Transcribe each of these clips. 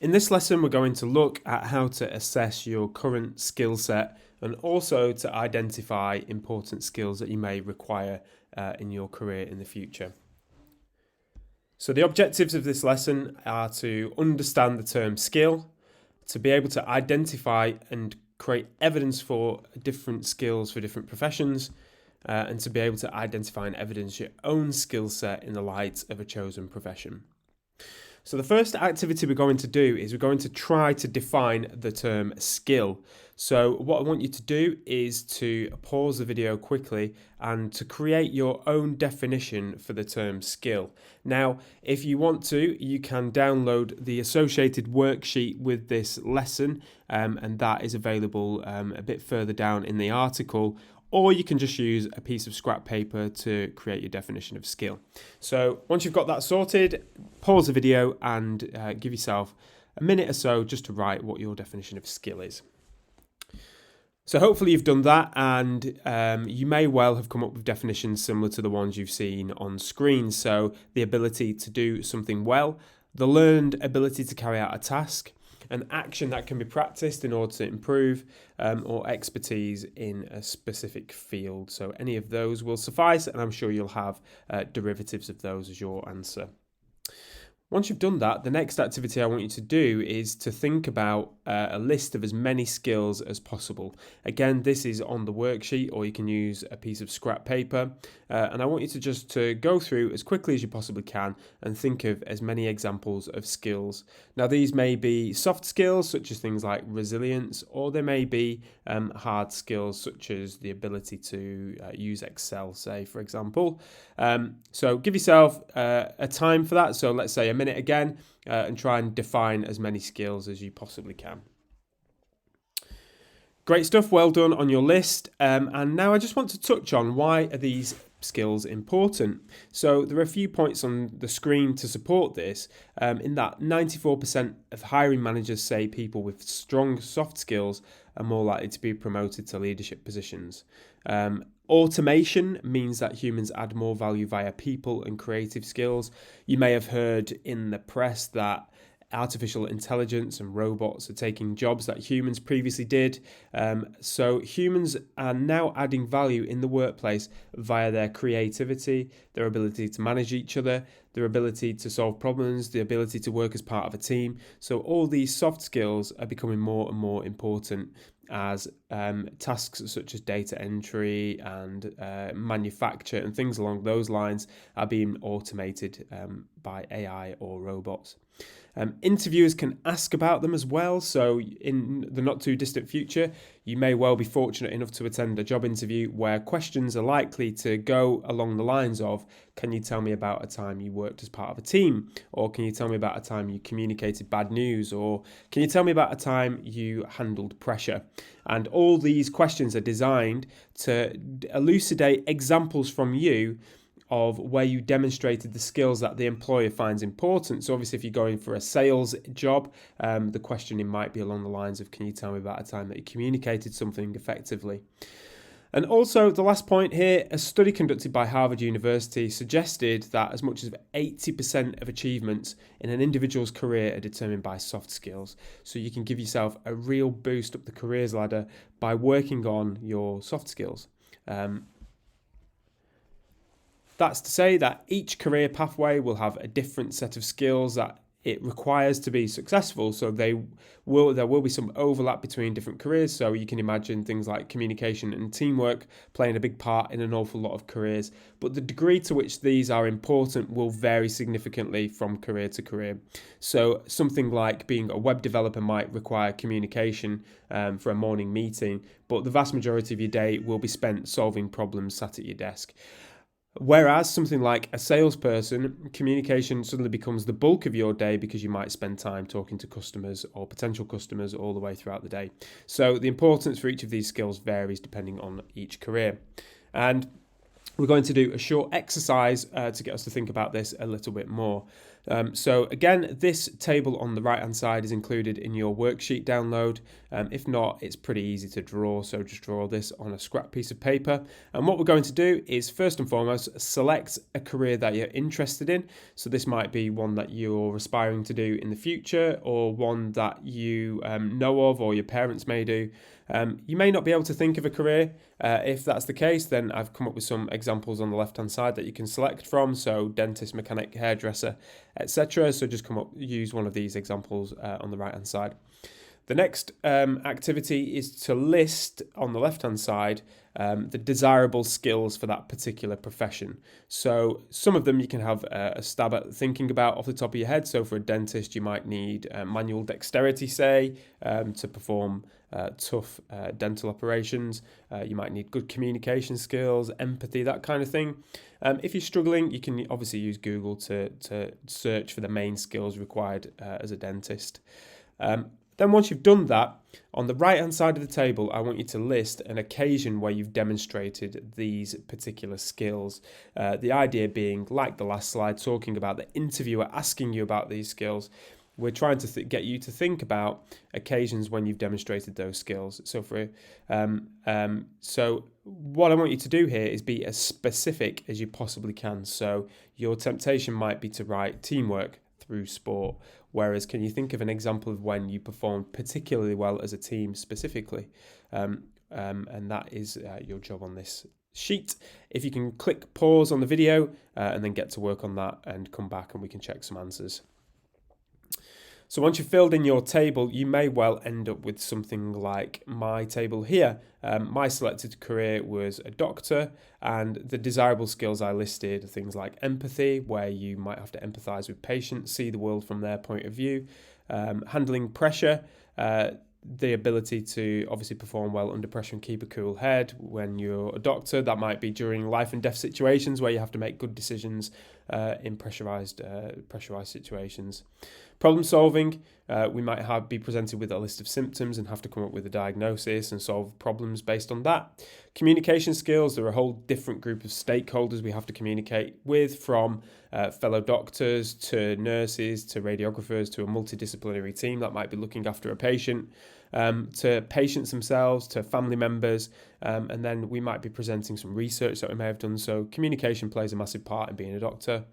In this lesson, we're going to look at how to assess your current skill set and also to identify important skills that you may require in your career in the future. So the objectives of this lesson are to understand the term skill, to be able to identify and create evidence for different skills for different professions, and to be able to identify and evidence your own skill set in the light of a chosen profession. So the first activity we're going to do is we're going to try to define the term skill. So what I want you to do is to pause the video quickly and to create your own definition for the term skill. Now, if you want to, you can download the associated worksheet with this lesson, and that is available a bit further down in the article, or you can just use a piece of scrap paper to create your definition of skill. So once you've got that sorted, pause the video and give yourself a minute or so just to write what your definition of skill is. So hopefully you've done that, and you may well have come up with definitions similar to the ones you've seen on screen. So the ability to do something well, the learned ability to carry out a task, an action that can be practiced in order to improve, or expertise in a specific field. So any of those will suffice, and I'm sure you'll have derivatives of those as your answer. Once you've done that, the next activity I want you to do is to think about a list of as many skills as possible. Again, this is on the worksheet, or you can use a piece of scrap paper. And I want you to just to go through as quickly as you possibly can and think of as many examples of skills. Now, these may be soft skills, such as things like resilience, or they may be hard skills, such as the ability to use Excel, say, for example. So give yourself a time for that. So let's say a minute again, and try and define as many skills as you possibly can. Great stuff, well done on your list. And now I just want to touch on why are these skills important. So there are a few points on the screen to support this, in that 94% of hiring managers say people with strong soft skills are more likely to be promoted to leadership positions. Automation means that humans add more value via people and creative skills. You may have heard in the press that artificial intelligence and robots are taking jobs that humans previously did. So humans are now adding value in the workplace via their creativity, their ability to manage each other, their ability to solve problems, the ability to work as part of a team. So all these soft skills are becoming more and more important as tasks such as data entry and manufacture and things along those lines are being automated by AI or robots. Interviewers can ask about them as well. So in the not too distant future, you may well be fortunate enough to attend a job interview where questions are likely to go along the lines of, can you tell me about a time you worked as part of a team? Or can you tell me about a time you communicated bad news? Or can you tell me about a time you handled pressure? And all these questions are designed to elucidate examples from you of where you demonstrated the skills that the employer finds important. So obviously if you're going for a sales job, the questioning might be along the lines of, can you tell me about a time that you communicated something effectively? And also the last point here, a study conducted by Harvard University suggested that as much as 80% of achievements in an individual's career are determined by soft skills. So you can give yourself a real boost up the careers ladder by working on your soft skills. That's to say that each career pathway will have a different set of skills that it requires to be successful. So there will be some overlap between different careers. So you can imagine things like communication and teamwork playing a big part in an awful lot of careers. But the degree to which these are important will vary significantly from career to career. So something like being a web developer might require communication for a morning meeting, but the vast majority of your day will be spent solving problems sat at your desk. Whereas something like a salesperson, communication suddenly becomes the bulk of your day because you might spend time talking to customers or potential customers all the way throughout the day. So the importance for each of these skills varies depending on each career. And we're going to do a short exercise to get us to think about this a little bit more. So again, this table on the right hand side is included in your worksheet download. If not, it's pretty easy to draw, so just draw this on a scrap piece of paper. And what we're going to do is first and foremost select a career that you're interested in. So this might be one that you're aspiring to do in the future, or one that you know of or your parents may do. You may not be able to think of a career. If that's the case, then I've come up with some examples on the left hand side that you can select from. So dentist, mechanic, hairdresser, etc. So just use one of these examples on the right hand side. The next activity is to list on the left hand side the desirable skills for that particular profession. So some of them you can have a stab at thinking about off the top of your head. So for a dentist, you might need manual dexterity, say, to perform tough dental operations. You might need good communication skills, empathy, that kind of thing. If you're struggling, you can obviously use Google to search for the main skills required as a dentist. Then once you've done that, on the right-hand side of the table, I want you to list an occasion where you've demonstrated these particular skills. The idea being, like the last slide, talking about the interviewer asking you about these skills. We're trying to get you to think about occasions when you've demonstrated those skills. So so what I want you to do here is be as specific as you possibly can. So your temptation might be to write teamwork through sport. Whereas, can you think of an example of when you performed particularly well as a team specifically? And that is your job on this sheet. If you can click pause on the video and then get to work on that and come back and we can check some answers. So once you've filled in your table, you may well end up with something like my table here. My selected career was a doctor, and the desirable skills I listed are things like empathy, where you might have to empathise with patients, see the world from their point of view, handling pressure, the ability to obviously perform well under pressure and keep a cool head when you're a doctor. That might be during life and death situations where you have to make good decisions in pressurized situations. Problem solving, we might be presented with a list of symptoms and have to come up with a diagnosis and solve problems based on that. Communication skills, there are a whole different group of stakeholders we have to communicate with, from fellow doctors to nurses to radiographers to a multidisciplinary team that might be looking after a patient, to patients themselves, to family members, and then we might be presenting some research that we may have done. So communication plays a massive part in being a doctor.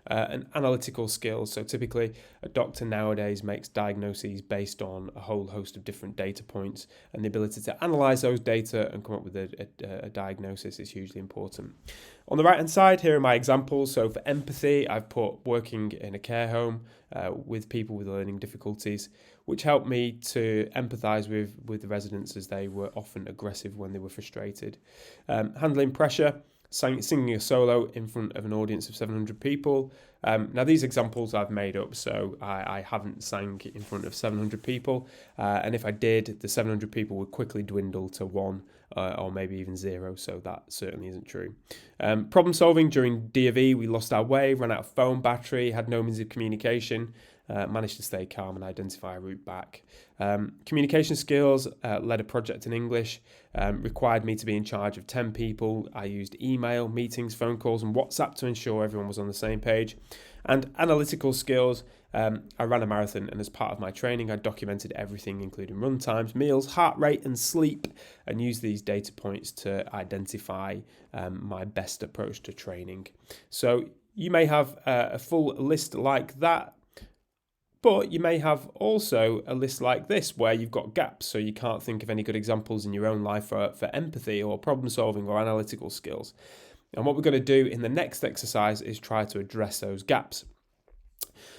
And analytical skills. So typically a doctor nowadays makes diagnoses based on a whole host of different data points, and the ability to analyse those data and come up with a diagnosis is hugely important. On the right hand side, here are my examples. So for empathy, I've put working in a care home with people with learning difficulties, which helped me to empathise with the residents as they were often aggressive when they were frustrated. Handling pressure, singing a solo in front of an audience of 700 people. Now, these examples I've made up, so I haven't sang in front of 700 people. And if I did, the 700 people would quickly dwindle to one or maybe even zero, so that certainly isn't true. Problem solving, during D of E, we lost our way, ran out of phone battery, had no means of communication. Managed to stay calm and identify a route back. Communication skills, led a project in English, required me to be in charge of 10 people. I used email, meetings, phone calls and WhatsApp to ensure everyone was on the same page. And analytical skills, I ran a marathon, and as part of my training I documented everything, including run times, meals, heart rate and sleep, and used these data points to identify my best approach to training. So you may have a full list like that, but you may have also a list like this where you've got gaps, so you can't think of any good examples in your own life for empathy or problem solving or analytical skills. And what we're going to do in the next exercise is try to address those gaps.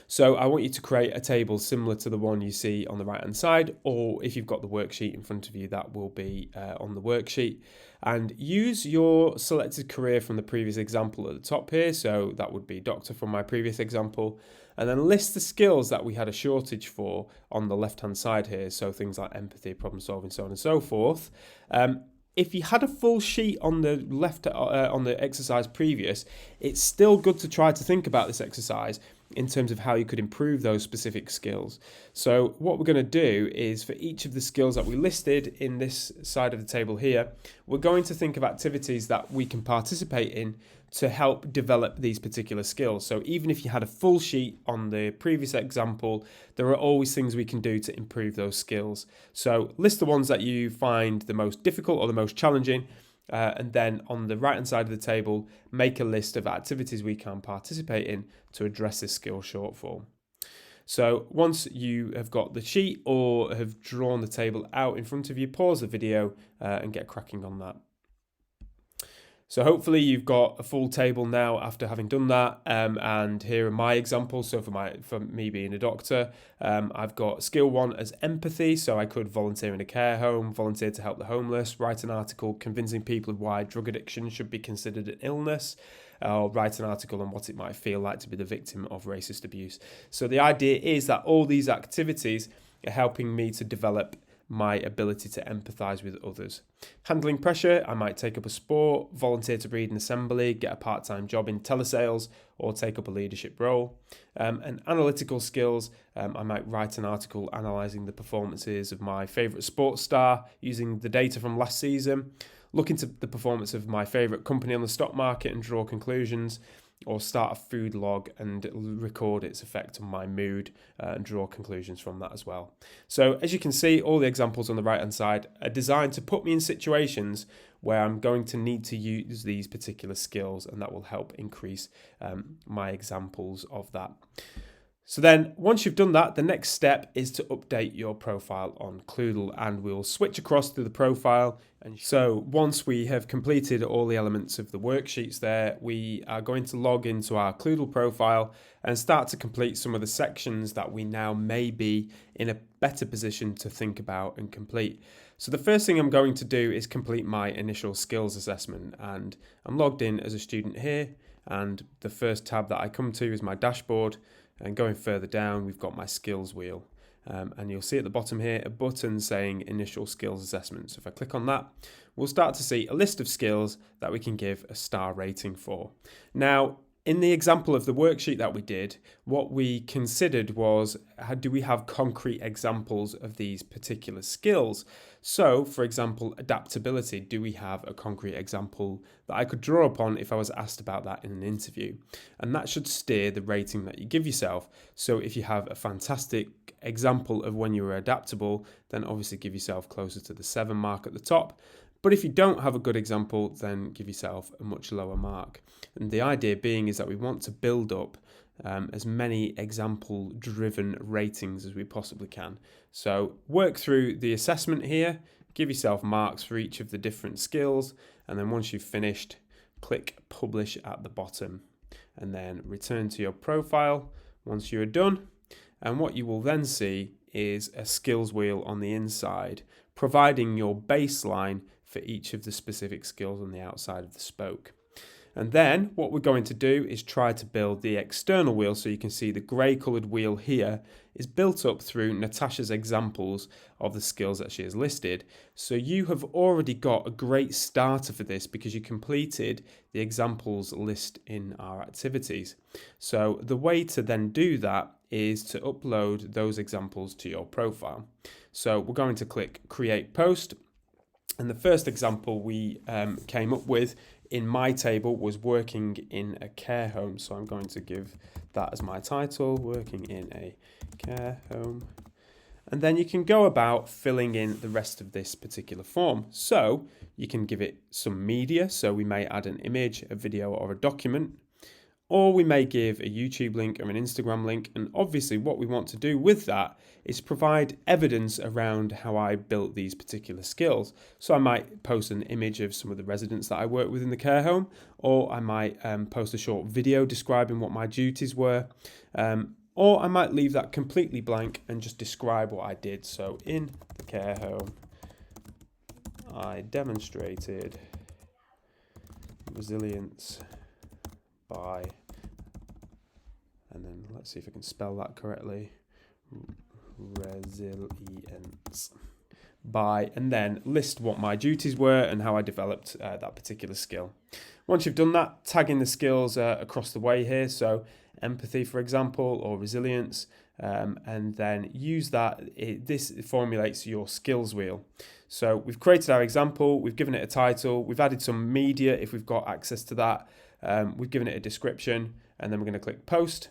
So I want you to create a table similar to the one you see on the right hand side, or if you've got the worksheet in front of you, that will be on the worksheet. And use your selected career from the previous example at the top here, so that would be doctor from my previous example, and then list the skills that we had a shortage for on the left hand side here, so things like empathy, problem solving, so on and so forth. If you had a full sheet on the left on the exercise previous, it's still good to try to think about this exercise in terms of how you could improve those specific skills. So what we're going to do is, for each of the skills that we listed in this side of the table here, we're going to think of activities that we can participate in to help develop these particular skills. So even if you had a full sheet on the previous example, there are always things we can do to improve those skills. So list the ones that you find the most difficult or the most challenging, and then on the right hand side of the table, make a list of activities we can participate in to address this skill shortfall. So once you have got the sheet or have drawn the table out in front of you, pause the video and get cracking on that. So hopefully you've got a full table now after having done that, and here are my examples. So for me being a doctor, I've got skill 1 as empathy, so I could volunteer in a care home, volunteer to help the homeless, write an article convincing people of why drug addiction should be considered an illness, or write an article on what it might feel like to be the victim of racist abuse. So the idea is that all these activities are helping me to develop my ability to empathise with others. Handling pressure, I might take up a sport, volunteer to read an assembly, get a part-time job in telesales, or take up a leadership role. And analytical skills, I might write an article analysing the performances of my favourite sports star using the data from last season, look into the performance of my favourite company on the stock market and draw conclusions, or start a food log and record its effect on my mood and draw conclusions from that as well. So as you can see, all the examples on the right hand side are designed to put me in situations where I'm going to need to use these particular skills, and that will help increase my examples of that. So then once you've done that, the next step is to update your profile on Cloodle, and we'll switch across to the profile. And so once we have completed all the elements of the worksheets there, we are going to log into our Cloodle profile and start to complete some of the sections that we now may be in a better position to think about and complete. So the first thing I'm going to do is complete my initial skills assessment, and I'm logged in as a student here, and the first tab that I come to is my dashboard. And going further down, we've got my skills wheel. And you'll see at the bottom here a button saying initial skills assessment. So if I click on that, we'll start to see a list of skills that we can give a star rating for. Now, in the example of the worksheet that we did, what we considered was, do we have concrete examples of these particular skills? So, for example, adaptability. Do we have a concrete example that I could draw upon if I was asked about that in an interview? And that should steer the rating that you give yourself. So if you have a fantastic example of when you were adaptable, then obviously give yourself closer to the 7 mark at the top. But if you don't have a good example, then give yourself a much lower mark. And the idea being is that we want to build up as many example-driven ratings as we possibly can. So work through the assessment here, give yourself marks for each of the different skills, and then once you've finished, click Publish at the bottom, and then return to your profile once you're done. And what you will then see is a skills wheel on the inside, providing your baseline for each of the specific skills on the outside of the spoke. And then what we're going to do is try to build the external wheel. So you can see the grey coloured wheel here is built up through Natasha's examples of the skills that she has listed. So you have already got a great starter for this because you completed the examples list in our activities. So the way to then do that is to upload those examples to your profile. So we're going to click Create Post. And the first example we came up with in my table was working in a care home. So I'm going to give that as my title, working in a care home. And then you can go about filling in the rest of this particular form. So you can give it some media. So we may add an image, a video, or a document. Or we may give a YouTube link or an Instagram link. And obviously what we want to do with that is provide evidence around how I built these particular skills. So I might post an image of some of the residents that I work with in the care home, or I might post a short video describing what my duties were, or I might leave that completely blank and just describe what I did. So in the care home, I demonstrated resilience by, and then let's see if I can spell that correctly, resilience by, and then list what my duties were and how I developed that particular skill. Once you've done that, tag in the skills across the way here, so empathy, for example, or resilience, and then use that. This formulates your skills wheel. So we've created our example, we've given it a title, we've added some media if we've got access to that, We've given it a description, and then we're going to click post.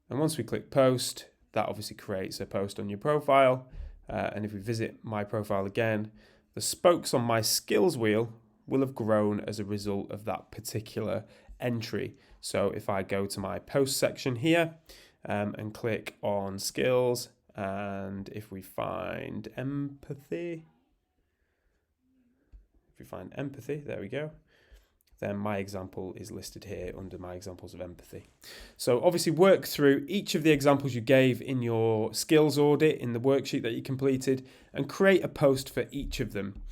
And once we click post, that obviously creates a post on your profile. And if we visit my profile again, the spokes on my skills wheel will have grown as a result of that particular entry. So if I go to my post section here and click on skills, and if we find empathy, there we go, then my example is listed here under my examples of empathy. So obviously work through each of the examples you gave in your skills audit in the worksheet that you completed and create a post for each of them.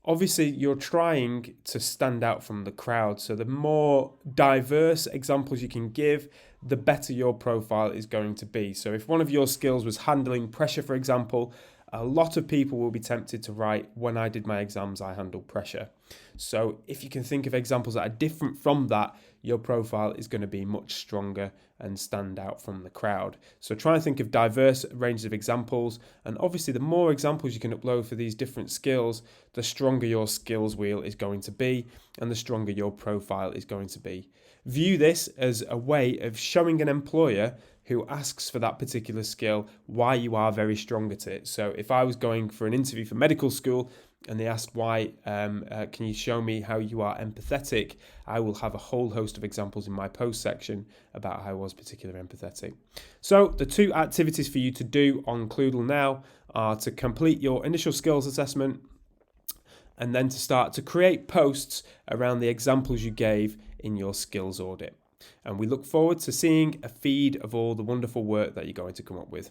Obviously, you're trying to stand out from the crowd. So the more diverse examples you can give, the better your profile is going to be. So if one of your skills was handling pressure, for example, a lot of people will be tempted to write, when I did my exams, I handled pressure. So if you can think of examples that are different from that, your profile is going to be much stronger and stand out from the crowd. So try and think of diverse ranges of examples. And obviously, the more examples you can upload for these different skills, the stronger your skills wheel is going to be and the stronger your profile is going to be. View this as a way of showing an employer who asks for that particular skill why you are very strong at it. So if I was going for an interview for medical school and they asked why, can you show me how you are empathetic, I will have a whole host of examples in my post section about how I was particularly empathetic. So the two activities for you to do on Cloodle now are to complete your initial skills assessment and then to start to create posts around the examples you gave in your skills audit. And we look forward to seeing a feed of all the wonderful work that you're going to come up with.